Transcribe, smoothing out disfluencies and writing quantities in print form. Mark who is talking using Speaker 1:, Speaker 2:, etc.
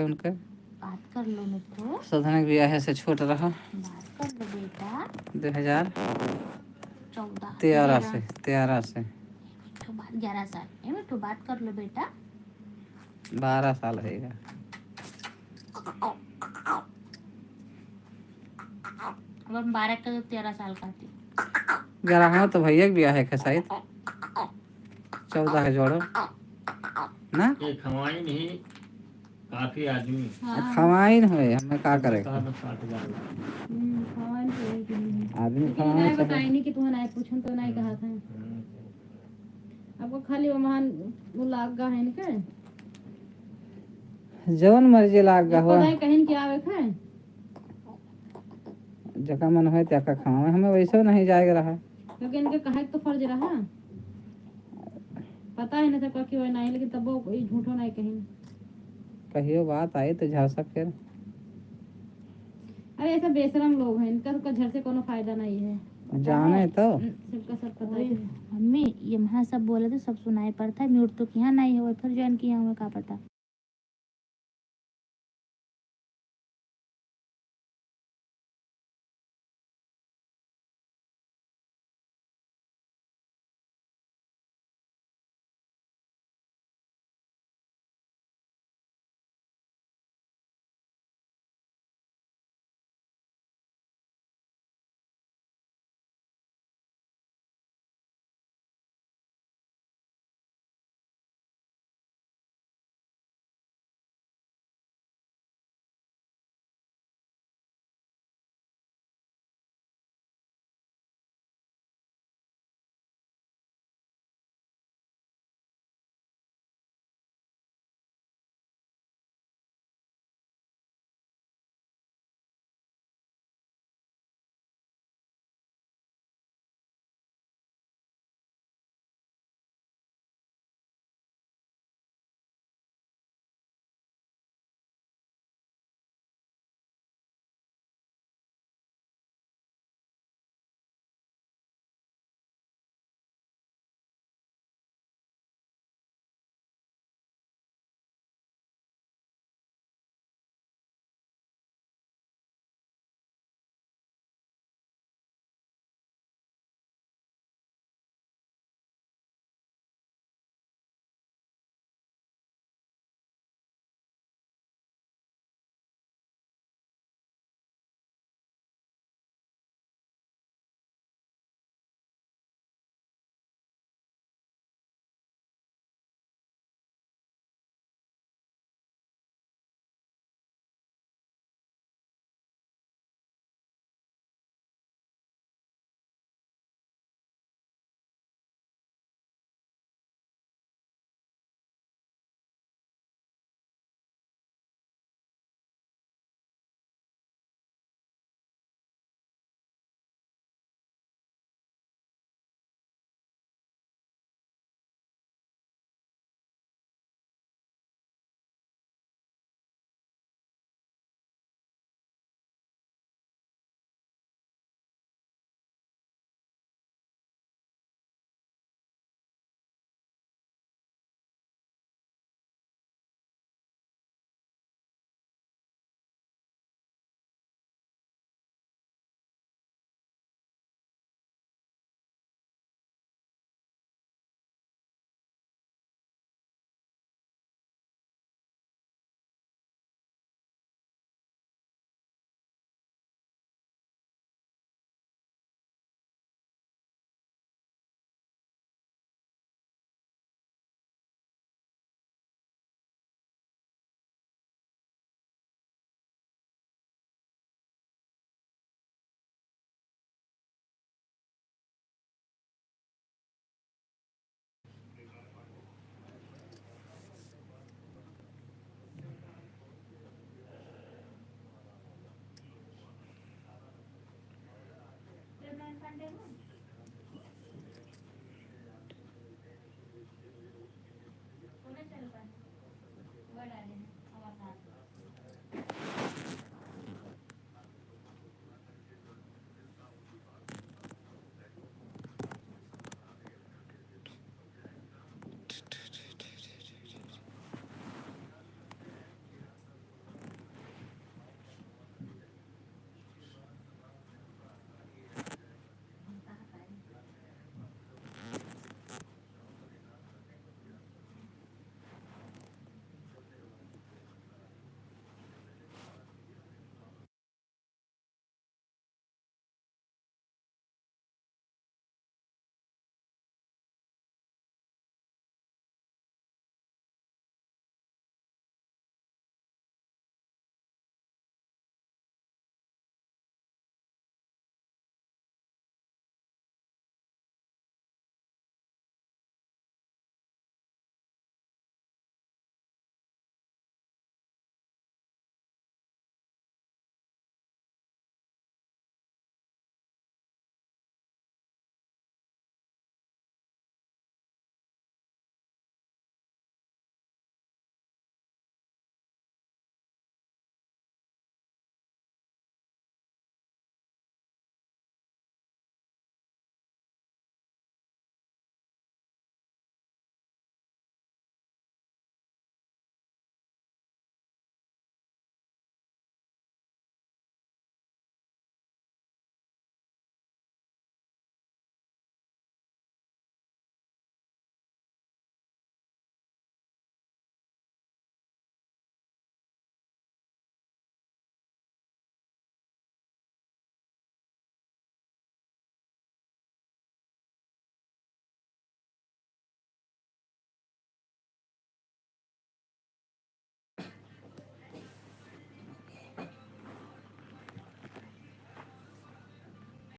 Speaker 1: उनके
Speaker 2: बात कर लो मित्रों,
Speaker 1: साधन ब्याह से छोट रहा
Speaker 2: बात कर लो बेटा।
Speaker 1: 2013 से
Speaker 2: 11 साल मिठू बात कर लो बेटा।
Speaker 1: 12 साल रहेगा।
Speaker 2: अब हम 12 का तो 13 साल का थी।
Speaker 1: 11 तो भैया के ब्याह है शायद 14 है जोड़ो ना
Speaker 3: खवाई नहीं काफी आदमी
Speaker 1: खवाइन हुए हमें का करे
Speaker 2: खवाइन
Speaker 1: आदमी
Speaker 2: नहीं
Speaker 1: खवाइन
Speaker 2: बताई नहीं कि तुम्हें नहीं पूछूं तो नहीं कहा था आपको खाली वो महान वो लागा है इनके
Speaker 1: जौन मर्जी लागा हुआ
Speaker 2: पता है कहीं क्या आवे खाए
Speaker 1: जका मन है त्या का खावे हमें वैसे नहीं जाएगा रहा
Speaker 2: क्योंकि इनके कहे तो फर्ज रहा पता ही नहीं था कि वो नहीं लेकिन तब वो कोई झूठो नहीं कहीं
Speaker 1: कहियो बात आई तो झड़सा फिर
Speaker 2: अरे ऐसा बेशरम लोग हैं इनका तो घर से कोनो फायदा नहीं है
Speaker 1: जाने तो
Speaker 2: सबका सब पता है मम्मी ये वहाँ सब बोले थे सब सुनाई पड़ता है म्यूट तो किया नहीं हो फिर ज्वाइन किया हमें क्या पता